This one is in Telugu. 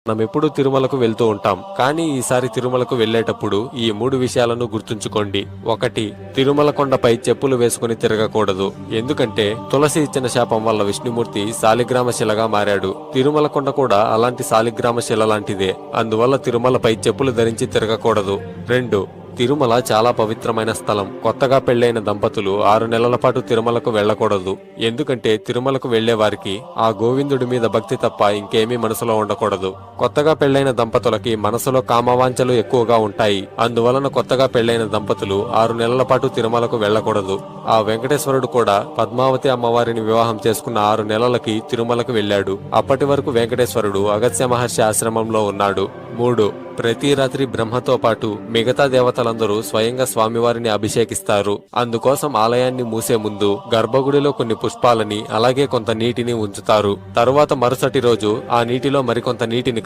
మనం ఎప్పుడూ తిరుమలకు వెళ్తూ ఉంటాం. కానీ ఈసారి తిరుమలకు వెళ్లేటప్పుడు ఈ 3 విషయాలను గుర్తుంచుకోండి. 1. తిరుమల కొండపై చెప్పులు వేసుకుని తిరగకూడదు. ఎందుకంటే తులసి ఇచ్చిన శాపం వల్ల విష్ణుమూర్తి శాలిగ్రామ శిలగా మారాడు. తిరుమల కొండ కూడా అలాంటి శాలిగ్రామ శిల లాంటిదే. అందువల్ల తిరుమలపై చెప్పులు ధరించి తిరగకూడదు. 2. తిరుమల చాలా పవిత్రమైన స్థలం. కొత్తగా పెళ్లైన దంపతులు 6 నెలల పాటు తిరుమలకు వెళ్లకూడదు. ఎందుకంటే తిరుమలకు వెళ్లే వారికి ఆ గోవిందుడి మీద భక్తి తప్ప ఇంకేమీ మనసులో ఉండకూడదు. కొత్తగా పెళ్లైన దంపతులకి మనసులో కామవాంఛలు ఎక్కువగా ఉంటాయి. అందువలన కొత్తగా పెళ్లైన దంపతులు 6 నెలల పాటు తిరుమలకు వెళ్లకూడదు. ఆ వెంకటేశ్వరుడు కూడా పద్మావతి అమ్మవారిని వివాహం చేసుకున్న 6 నెలలకి తిరుమలకు వెళ్లాడు. అప్పటి వరకు వెంకటేశ్వరుడు అగస్త్య మహర్షి ఆశ్రమంలో ఉన్నాడు. 3. ప్రతి రాత్రి బ్రహ్మతో పాటు మిగతా దేవతలందరూ స్వయంగా స్వామివారిని అభిషేకిస్తారు. అందుకోసం ఆలయాన్ని మూసే ముందు గర్భగుడిలో కొన్ని పుష్పాలని అలాగే కొంత నీటిని ఉంచుతారు. తరువాత మరుసటి రోజు ఆ నీటిలో మరికొంత నీటిని